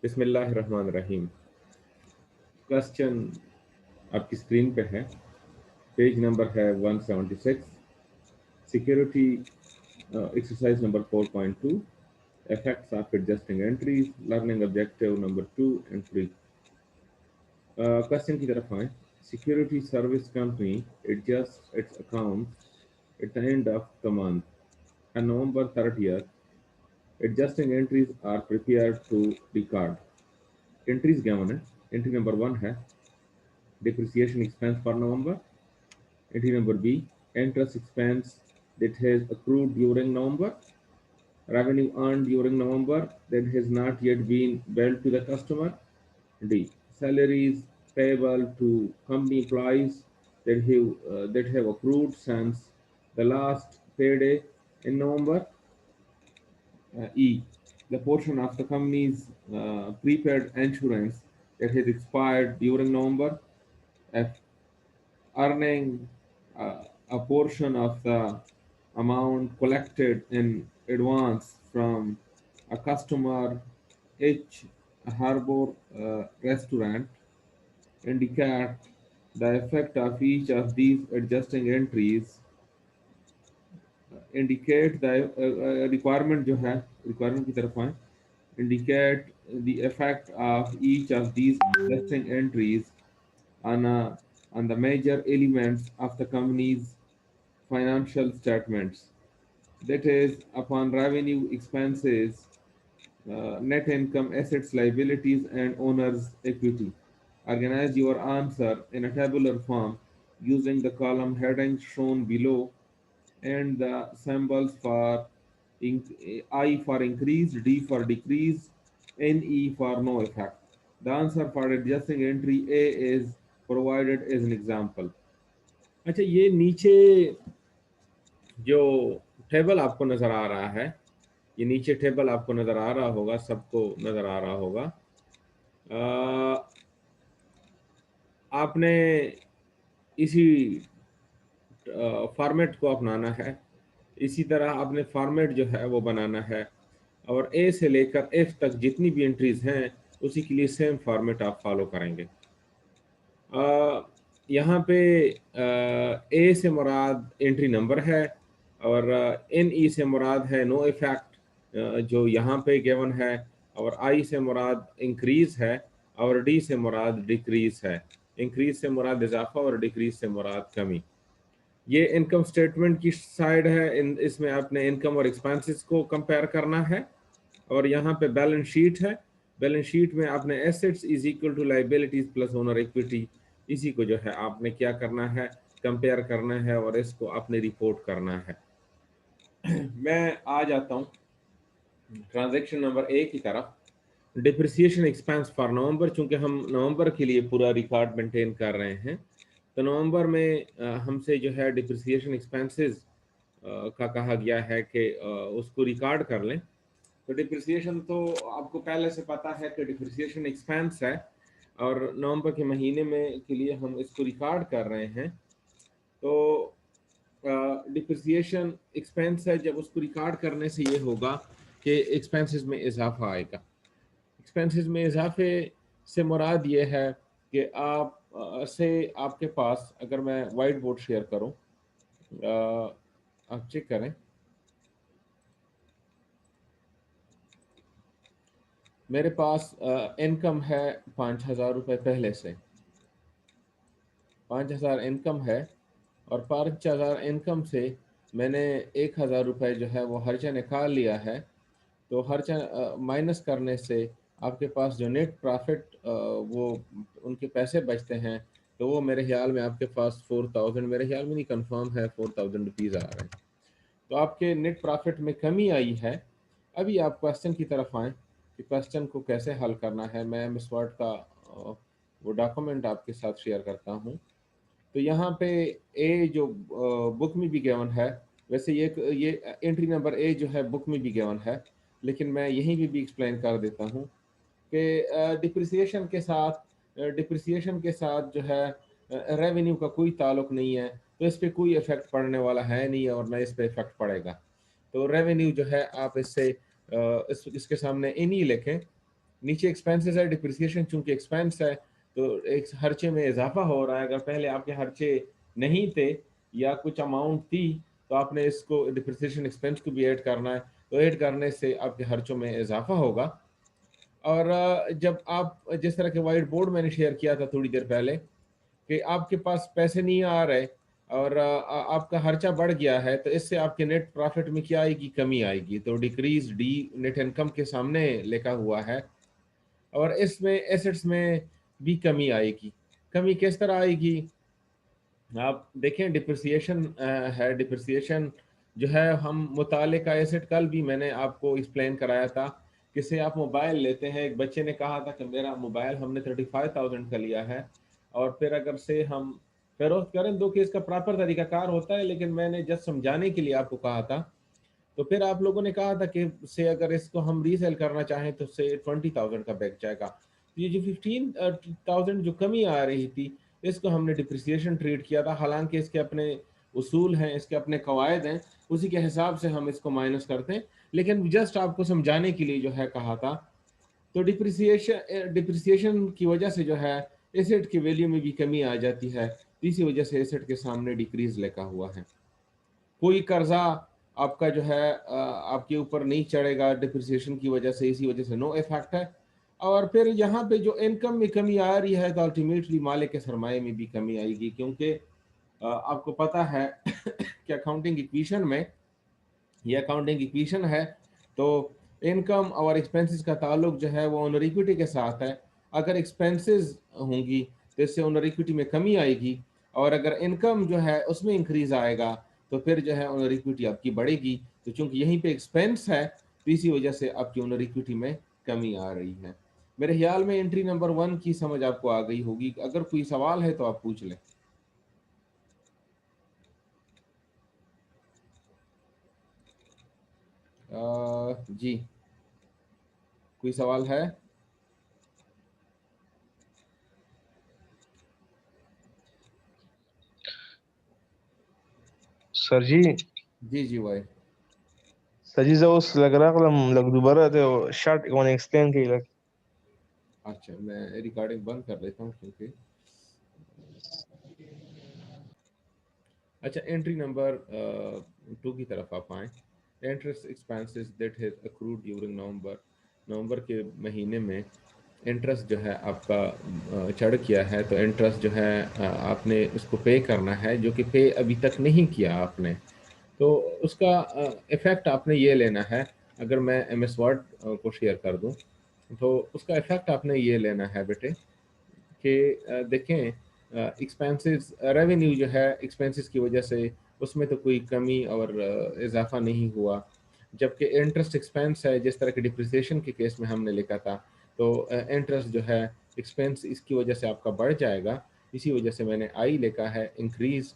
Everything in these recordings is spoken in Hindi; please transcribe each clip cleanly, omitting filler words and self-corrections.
बिस्मिल्लाहिर्रहमानिर्रहीम। क्वेश्चन आपकी स्क्रीन पे है। पेज नंबर है 176। Security exercise number 4.2, effects of adjusting entries, learning objective number 2 and 3। Question की तरफ आए। Security service company adjusts its accounts at the end of the month. On November 30th, adjusting entries are prepared to record. Entries given है। Entry number 1 है depreciation expense for November. Entry number B, interest expense that has accrued during November. Revenue earned during November that has not yet been billed to the customer. D, salaries payable to company employees that have accrued since the last payday in November. E, the portion of the company's prepaid insurance that has expired during November. F, earning a portion of the amount collected in advance from a customer. H, a harbor restaurant. Indicate the effect of each of these adjusting entries. Indicate the requirement जो है requirement की तरफ आए। Indicate the effect of each of these adjusting entries on the major elements of the company's financial statements. That is, upon revenue, expenses, net income, assets, liabilities, and owner's equity. Organize your answer in a tabular form using the column headings shown below and the symbols for I for increase, D for decrease, NE for no effect. The answer for adjusting entry A is provided as an example. अच्छा, ये नीचे जो टेबल आपको नजर आ रहा है, ये नीचे टेबल आपको नजर आ रहा होगा, सबको नजर आ रहा होगा। आपने इसी फॉर्मेट को अपनाना है, इसी तरह आपने फॉर्मेट जो है वो बनाना है, और ए से लेकर एफ तक जितनी भी एंट्रीज हैं उसी के लिए सेम फॉर्मेट आप फॉलो करेंगे। यहाँ पे ए से मुराद एंट्री नंबर है, और एन ई से मुराद है नो इफेक्ट जो यहाँ पे गिवन है, और आई से मुराद इंक्रीज है, और डी से मुराद डिक्रीज है। इंक्रीज से मुराद इजाफा और डिक्रीज से मुराद कमी। ये इनकम स्टेटमेंट की साइड है, इसमें आपने इनकम और एक्सपेंसेस को कंपेयर करना है, और यहाँ पे बैलेंस शीट है। बैलेंस शीट में आपने assets is equal to liabilities plus owner equity, इसी को जो है आपने क्या करना है, कंपेयर करना है, और इसको आपने रिपोर्ट करना है। मैं आ जाता हूँ ट्रांजैक्शन नंबर ए की तरफ। डिप्रिसिएशन एक्सपेंस फॉर नवंबर, चूंकि हम नवंबर के लिए पूरा रिकॉर्ड मेंटेन कर रहे हैं, तो नवंबर में हमसे जो है डिप्रिसिएशन एक्सपेंसेस का कहा गया है कि उसको रिकॉर्ड कर लें। तो डिप्रिसिएशन तो आपको पहले से पता है कि डिप्रिसिएशन एक्सपेंस है, और नवंबर के महीने में के लिए हम इसको रिकॉर्ड कर रहे हैं। तो डिप्रिसिएशन एक्सपेंस है, जब उसको रिकॉर्ड करने से ये होगा कि एक्सपेंसेस में इजाफा आएगा। एक्सपेंसेस में इजाफे से मुराद ये है कि आप से आपके पास, अगर मैं वाइट बोर्ड शेयर करूं, आप चेक करें, मेरे पास इनकम है 5,000 रुपये पहले से, 5,000 इनकम है, और 5,000 इनकम से मैंने 1,000 रुपये जो है वो खर्चा निकाल लिया है। तो खर्चा माइनस करने से आपके पास जो नेट प्रॉफिट वो उनके पैसे बचते हैं, तो वो मेरे ख्याल में आपके पास 4,000, मेरे ख्याल में नहीं कंफर्म है, 4,000 रुपीज़ आ रहे हैं। तो आपके नेट प्रॉफिट में कमी आई है। अभी आप क्वेश्चन की तरफ आएँ कि क्वेश्चन को कैसे हल करना है। मैं एमएस वर्ड का वो डॉक्यूमेंट आपके साथ शेयर करता हूँ। तो यहाँ पे ए जो बुक में भी गिवन है, वैसे ये एंट्री नंबर ए जो है बुक में भी गिवन है, लेकिन मैं यहीं पे भी एक्सप्लेन कर देता हूँ कि डिप्रिसिएशन के साथ जो है रेवेन्यू का कोई ताल्लुक नहीं है, तो इस पर कोई इफेक्ट पड़ने वाला है नहीं, और ना इस पर इफेक्ट पड़ेगा। तो रेवेन्यू जो है आप इससे इसके सामने इन ही लिखें, नीचे एक्सपेंसेस है, डिप्रिसिएशन चूंकि एक्सपेंस है तो एक खर्चे में इजाफा हो रहा है। अगर पहले आपके खर्चे नहीं थे या कुछ अमाउंट थी तो आपने इसको डिप्रिसिएशन एक्सपेंस को भी ऐड करना है, तो ऐड करने से आपके खर्चों में इजाफा होगा। और जब आप जिस तरह के वाइट बोर्ड मैंने शेयर किया था थोड़ी देर पहले कि आपके पास पैसे नहीं आ रहे और आपका खर्चा बढ़ गया है, तो इससे आपके नेट प्रॉफिट में क्या आएगी, कमी आएगी। तो डिक्रीज डी नेट इनकम के सामने लिखा हुआ है और इसमें एसेट्स में भी कमी आएगी। कमी किस तरह आएगी, आप देखें डिप्रिसिएशन है। डिप्रिसिएशन जो है, हम मुताले का एसेट कल भी मैंने आपको एक्सप्लेन कराया था। किसे आप मोबाइल लेते हैं, एक बच्चे ने कहा था कि मेरा मोबाइल हमने 35,000 का लिया है और फिर अगर से हम फरोख्त करें, दो केस का प्रॉपर तरीकाकार होता है, लेकिन मैंने जस्ट समझाने के लिए आपको कहा था। तो फिर आप लोगों ने कहा था कि से अगर इसको हम रीसेल करना चाहें तो से 20,000 का बैग जाएगा। तो ये जो 15,000 जो कमी आ रही थी, इसको हमने डिप्रिसिएशन ट्रीट किया था। हालांकि इसके अपने उसूल हैं, इसके अपने कवायद हैं, उसी के हिसाब से हम इसको माइनस करते हैं, लेकिन जस्ट आपको समझाने के लिए जो है कहा था। तो डिप्रिसिएशन की वजह से जो है एसेट की वैल्यू में भी कमी आ जाती है। इसी वजह से एसेट के सामने डिक्रीज लिखा हुआ है। कोई कर्जा आपका जो है आपके ऊपर नहीं चढ़ेगा डिप्रिसिएशन की वजह से, इसी वजह से नो इफेक्ट है। और फिर यहाँ पे जो इनकम में कमी आ रही है तो अल्टीमेटली मालिक के सरमाए में भी कमी आएगी, क्योंकि आपको पता है कि अकाउंटिंग इक्वेशन में, ये अकाउंटिंग इक्वेशन है, तो इनकम और एक्सपेंसेस का ताल्लुक जो है वो ओनर इक्विटी के साथ है। अगर एक्सपेंसेस होंगी तो इससे ओनर इक्विटी में कमी आएगी, और अगर इनकम जो है उसमें इंक्रीज आएगा तो फिर जो है ओनर इक्विटी आपकी बढ़ेगी। तो चूंकि यहीं पे एक्सपेंस है तो इसी वजह से आपकी ओनर इक्विटी में कमी आ रही है। मेरे ख्याल में एंट्री नंबर 1 की समझ आपको आ गई होगी। अगर कोई सवाल है तो आप पूछ लें। जी, कोई सवाल है? सर जी। जी जी भाई। सर जी जो उस लग रहा लग दोबारा तो शर्ट कौन एक्सप्लेन की लग। अच्छा, मैं रिकॉर्डिंग बंद कर देता हूँ क्योंकि अच्छा, एंट्री नंबर 2 की तरफ आप आए। Interest expenses that has accrued during November, नवंबर के महीने में इंटरेस्ट जो है आपका चढ़ किया है, तो इंटरेस्ट जो है आपने उसको पे करना है, जो कि पे अभी तक नहीं किया आपने। तो उसका इफ़ेक्ट आपने ये लेना है। अगर मैं एम एस वर्ड को शेयर कर दूं तो उसका इफ़ेक्ट आपने ये लेना है बेटे कि देखें एक्सपेंसेस रेवेन्यू जो है एक्सपेंसेस की वजह से उसमें तो कोई कमी और इजाफा नहीं हुआ, जबकि इंटरेस्ट एक्सपेंस है जिस तरह के डिप्रिसिएशन के केस में हमने लिखा था, तो इंटरेस्ट जो है एक्सपेंस इसकी वजह से आपका बढ़ जाएगा। इसी वजह से मैंने आई लिखा है इंक्रीज।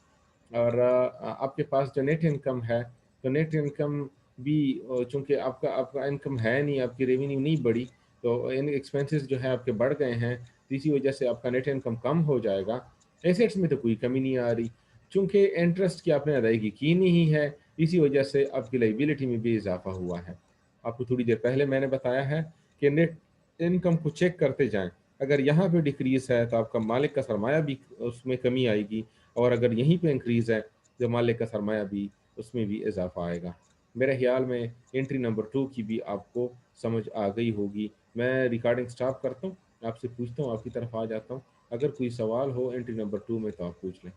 और आपके पास जो नेट इनकम है, तो नेट इनकम भी चूंकि आपका आपका इनकम है नहीं, आपकी रेवेन्यू नहीं बढ़ी, तो इन एक्सपेंसेस जो है आपके बढ़ गए हैं, तो इसी वजह से आपका नेट इनकम कम हो जाएगा। एसेट्स में तो कोई कमी नहीं आ रही, चूंकि इंटरेस्ट की आपने अदायगी की नहीं है, इसी वजह से आपकी लाइबिलिटी में भी इजाफा हुआ है। आपको थोड़ी देर पहले मैंने बताया है कि नेट इनकम को चेक करते जाएं। अगर यहाँ पे डिक्रीज है तो आपका मालिक का सरमाया भी उसमें कमी आएगी, और अगर यहीं पे इंक्रीज है तो मालिक का सरमाया भी उसमें भी इजाफा आएगा। मेरे ख्याल में एंट्री नंबर 2 की भी आपको समझ आ गई होगी। मैं रिकॉर्डिंग स्टॉप करता हूँ, आपसे पूछता हूँ, आपकी तरफ आ जाता हूँ। अगर कोई सवाल हो एंट्री नंबर 2 में तो आप पूछ लें।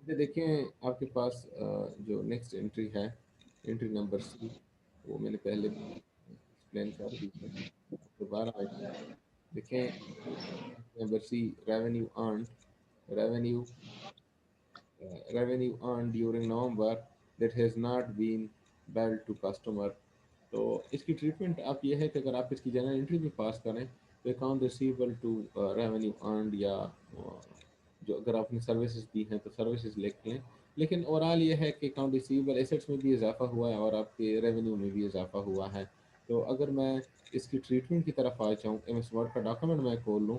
ये देखें आपके पास जो नेक्स्ट एंट्री है, एंट्री नंबर सी, वो मैंने पहले एक्सप्लेन कर दी है, दोबारा देखें। Number c, revenue earn, revenue revenue earned during November that has not been billed to customer। तो इसकी ट्रीटमेंट आप ये है कि अगर आप इसकी जनरल एंट्री भी पास करें तो account receivable to revenue earned, या जो अगर आपने सर्विसेज दी हैं तो सर्विसेज लिख लें। लेकिन ओवरऑल ये है कि अकाउंट रिसीवेबल एसेट्स में भी इजाफा हुआ है और आपके रेवेन्यू में भी इजाफा हुआ है। तो अगर मैं इसकी ट्रीटमेंट की तरफ आ जाऊँ, एम एस वर्ड का डॉक्यूमेंट मैं खोल लूँ,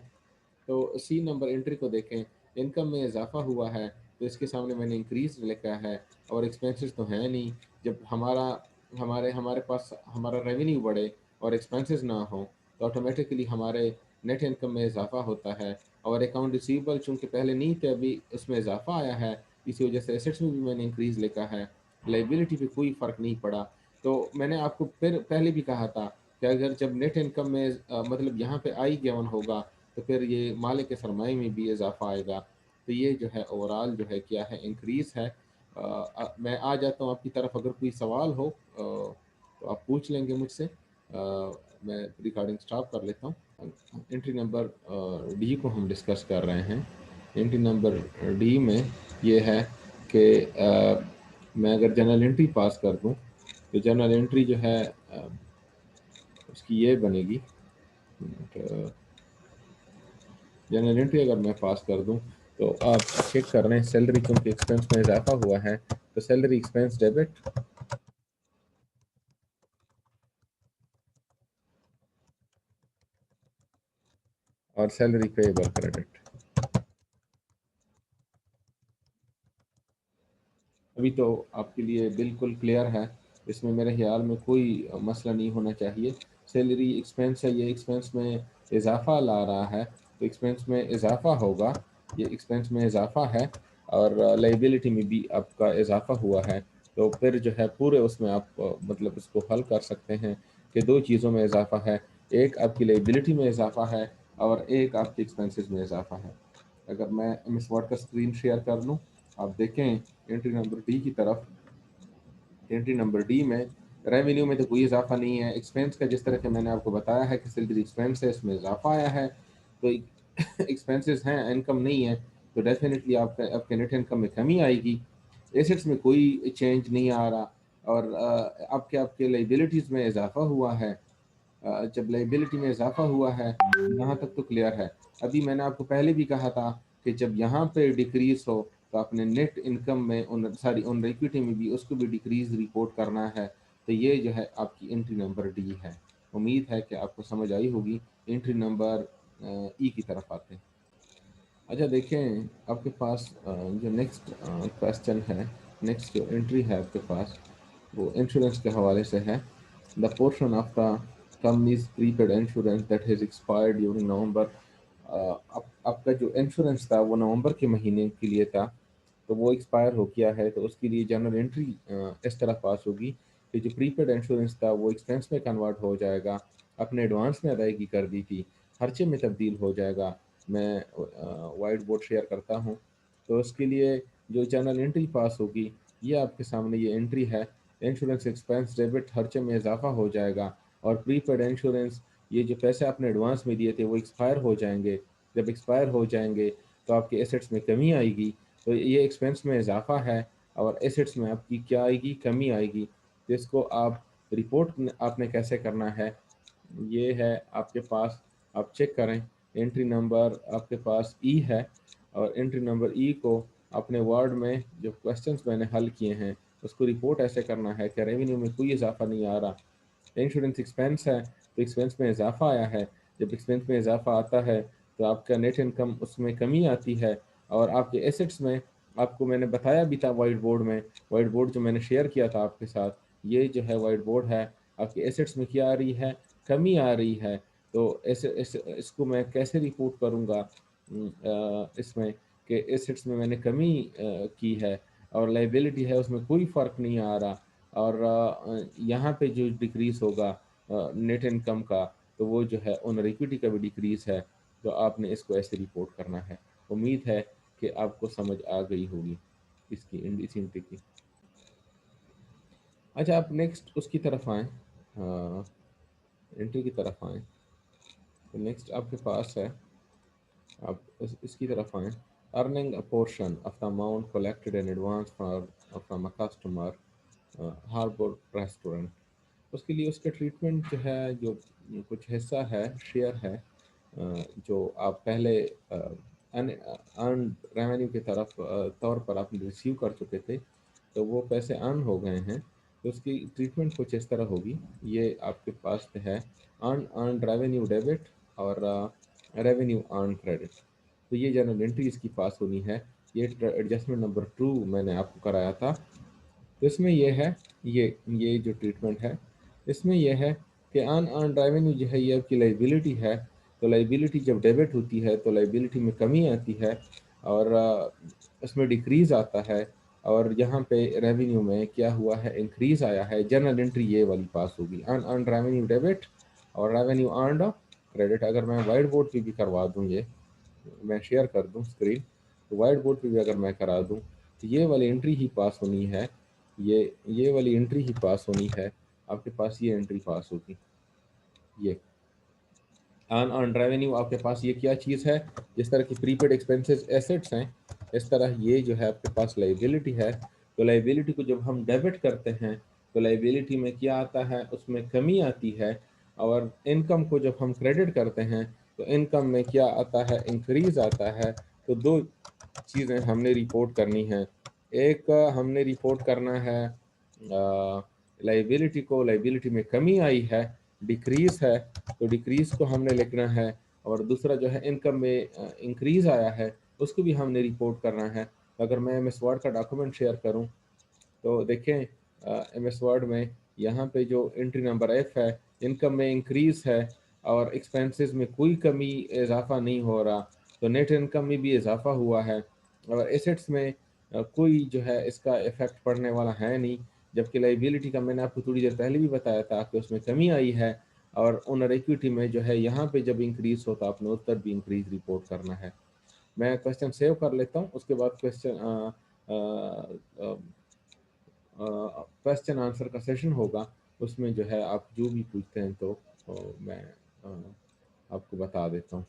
तो सी नंबर एंट्री को देखें, इनकम में इजाफा हुआ है तो इसके सामने मैंने इंक्रीज लिखा है, और एक्सपेंसेस तो है नहीं। जब हमारे हमारे पास हमारा रेवेन्यू बढ़े और एक्सपेंसेस ना हो तो ऑटोमेटिकली हमारे नेट इनकम में इजाफा होता है। और अकाउंट रिसीवेबल चूँकि पहले नहीं थे, अभी उसमें इजाफा आया है, इसी वजह से एसेट्स में भी मैंने इंक्रीज़ लिखा है, लाइबिलिटी पे कोई फ़र्क नहीं पड़ा। तो मैंने आपको फिर पहले भी कहा था कि अगर जब नेट इनकम में मतलब यहाँ पे आई गिवन होगा, तो फिर ये मालिक के सरमाए में भी इजाफा आएगा। तो ये जो है ओवरऑल जो है क्या है, इंक्रीज़ है। मैं आ जाता हूँ आपकी तरफ, अगर कोई सवाल हो तो आप पूछ लेंगे मुझसे। मैं रिकॉर्डिंग स्टॉप कर लेता हूँ। एंट्री नंबर डी को हम डिस्कस कर रहे हैं। एंट्री नंबर डी में ये है कि मैं अगर जनरल एंट्री पास कर दूँ, तो जनरल एंट्री जो है उसकी ये बनेगी। जनरल एंट्री अगर मैं पास कर दूं, तो आप चेक कर रहे हैं सैलरी क्योंकि एक्सपेंस में इजाफा हुआ है, तो सैलरी एक्सपेंस डेबिट और सैलरी पेएबल क्रेडिट। अभी तो आपके लिए बिल्कुल क्लियर है, इसमें मेरे ख्याल में कोई मसला नहीं होना चाहिए। सैलरी एक्सपेंस है, ये एक्सपेंस में इजाफा ला रहा है, तो एक्सपेंस में इजाफा होगा, ये एक्सपेंस में इजाफा है। और लाइबिलिटी में भी आपका इजाफा हुआ है, तो फिर जो है पूरे उसमें आप मतलब इसको हल कर सकते हैं कि दो चीज़ों में इजाफा है, एक आपकी लाइबिलिटी में इजाफा है और एक आपके एक्सपेंसेस में इजाफा है। अगर मैं एमएस वर्ड का स्क्रीन शेयर कर लूँ, आप देखें एंट्री नंबर डी की तरफ। एंट्री नंबर डी में रेवेन्यू में तो कोई इजाफा नहीं है। एक्सपेंस का जिस तरह के मैंने आपको बताया है कि सैलरी एक्सपेंस है, इसमें इजाफा आया है, तो एक्सपेंसेस हैं, इनकम नहीं है, तो डेफिनेटली आपका आपके नेट इनकम में कमी आएगी। एसेट्स में कोई चेंज नहीं आ रहा, और आपके आपके लाइबिलिटीज़ में इजाफा हुआ है। जब लाइबिलिटी में इजाफा हुआ है, यहाँ तक तो क्लियर है। अभी मैंने आपको पहले भी कहा था कि जब यहाँ पे डिक्रीज हो, तो आपने नेट इनकम में ऑन इक्विटी में भी उसको भी डिक्रीज रिपोर्ट करना है। तो ये जो है आपकी एंट्री नंबर डी है। उम्मीद है कि आपको समझ आई होगी। एंट्री नंबर ई की तरफ आते हैं। अच्छा देखें, आपके पास जो नेक्स्ट क्वेश्चन है, नेक्स्ट जो एंट्री है आपके पास, वो इंश्योरेंस के हवाले से है। The portion of the companies prepaid insurance that has expired during November. आपका जो इंश्योरेंस था वो नवंबर के महीने के लिए था, तो वो एक्सपायर हो गया है, तो उसके लिए जनरल एंट्री इस तरह पास होगी कि जो प्रीपेड इंश्योरेंस था वो एक्सपेंस में कन्वर्ट हो जाएगा, अपने एडवांस में अदायगी कर दी थी, खर्चे में तब्दील हो जाएगा। मैं वाइट बोर्ड शेयर करता हूँ, तो उसके लिए जो जनरल एंट्री पास होगी, ये आपके सामने ये एंट्री है। इंश्योरेंस एक्सपेंस डेबिट, खर्चे में इजाफा हो जाएगा, और प्रीपेड इंश्योरेंस, ये जो पैसे आपने एडवांस में दिए थे वो एक्सपायर हो जाएंगे। जब एक्सपायर हो जाएंगे तो आपके एसेट्स में कमी आएगी, तो ये एक्सपेंस में इजाफा है और एसेट्स में आपकी क्या आएगी, कमी आएगी। तो इसको आप रिपोर्ट आपने कैसे करना है, ये है आपके पास, आप चेक करें। एंट्री नंबर आपके पास ई है, और एंट्री नंबर ई को अपने वर्ड में जो क्वेश्चंस मैंने हल किए हैं उसको रिपोर्ट ऐसे करना है कि रेवेन्यू में कोई इजाफा नहीं आ रहा। इंश्योरेंस एक्सपेंस है, तो एक्सपेंस में इजाफा आया है। जब एक्सपेंस में इजाफा आता है तो आपका नेट इनकम उसमें कमी आती है, और आपके एसेट्स में, आपको मैंने बताया भी था वाइट बोर्ड में, वाइट बोर्ड जो मैंने शेयर किया था आपके साथ, ये जो है वाइट बोर्ड है, आपके एसेट्स में क्या आ रही है, कमी आ रही है। तो इसको मैं कैसे रिपोर्ट करूँगा इसमें कि एसेट्स में मैंने कमी की है, और लाइबिलिटी है उसमें कोई फ़र्क नहीं आ रहा, और यहाँ पे जो डिक्रीज़ होगा नेट इनकम का, तो वो जो है ओनर इक्विटी का भी डिक्रीज़ है। तो आपने इसको ऐसे रिपोर्ट करना है। उम्मीद है कि आपको समझ आ गई होगी इसकी इस एंट्री की। अच्छा, आप नेक्स्ट उसकी तरफ आएँ, एंट्री की तरफ आएँ, तो नेक्स्ट आपके पास है, आप इसकी तरफ आएँ। Earning a portion of the amount collected in advance from a customer harbour restaurant. उसके लिए उसके ट्रीटमेंट जो है, जो कुछ हिस्सा है, शेयर है, जो आप पहले अर्न रेवेन्यू की तरफ तौर पर आप रिसीव कर चुके थे, तो वो पैसे अर्न हो गए हैं, तो उसकी ट्रीटमेंट कुछ इस तरह होगी। ये आपके पास है अर्न अर्न रेवेन्यू डेबिट और रेवेन्यू अर्न क्रेडिट। तो ये जनरल एंट्री इसकी पास होनी है। ये एडजस्टमेंट नंबर 2 मैंने आपको कराया था। तो इसमें यह है, ये जो ट्रीटमेंट है, इसमें यह है कि अन रेवेन्यू जो है ये आपकी लाइबिलिटी है। तो लाइबिलिटी जब डेबिट होती है तो लाइबिलिटी में कमी आती है और उसमें डिक्रीज आता है। और यहाँ पे रेवेन्यू में क्या हुआ है, इंक्रीज आया है। जनरल एंट्री ये वाली पास होगी, अन रेवेन्यू डेबिट और रेवेन्यू अर्नड क्रेडिट। अगर मैं वाइट बोर्ड पे भी करवा दूँ, ये मैं शेयर कर दूँ स्क्रीन, तो वाइट बोर्ड पे भी अगर मैं करा दूँ तो ये वाली एंट्री ही पास होनी है। ये वाली एंट्री ही पास होनी है, आपके पास ये एंट्री पास होगी। ये अन रेवेन्यू आपके पास ये क्या चीज़ है, जिस तरह की प्रीपेड एक्सपेंसेस एसेट्स हैं, इस तरह ये जो है आपके पास लाइबिलिटी है। तो लाइबिलिटी को जब हम डेबिट करते हैं तो लाइबिलिटी में क्या आता है, उसमें कमी आती है। और इनकम को जब हम क्रेडिट करते हैं तो इनकम में क्या आता है, इंक्रीज आता है। तो दो चीज़ें हमने रिपोर्ट करनी है। एक हमने रिपोर्ट करना है लाइबिलिटी को, लाइबिलिटी में कमी आई है, डिक्रीज है, तो डिक्रीज को हमने लिखना है। और दूसरा जो है इनकम में इंक्रीज आया है, उसको भी हमने रिपोर्ट करना है। अगर मैं एम एस वर्ड का डॉक्यूमेंट शेयर करूं तो देखें, एम एस वर्ड में यहाँ पे जो एंट्री नंबर एफ है, इनकम में इंक्रीज है और एक्सपेंसेस में कोई कमी इजाफा नहीं हो रहा, तो नेट इनकम में भी इजाफा हुआ है। और एसेट्स में कोई जो है इसका इफेक्ट पड़ने वाला है नहीं। जबकि लाइबिलिटी का मैंने आपको थोड़ी देर पहले भी बताया था कि उसमें कमी आई है। और ओनर इक्विटी में जो है यहाँ पे जब इंक्रीज होता है आपने उस पर भी इंक्रीज रिपोर्ट करना है। मैं क्वेश्चन सेव कर लेता हूँ, उसके बाद क्वेश्चन आंसर का सेशन होगा। उसमें जो है आप जो भी पूछते हैं तो मैं आपको बता देता हूँ।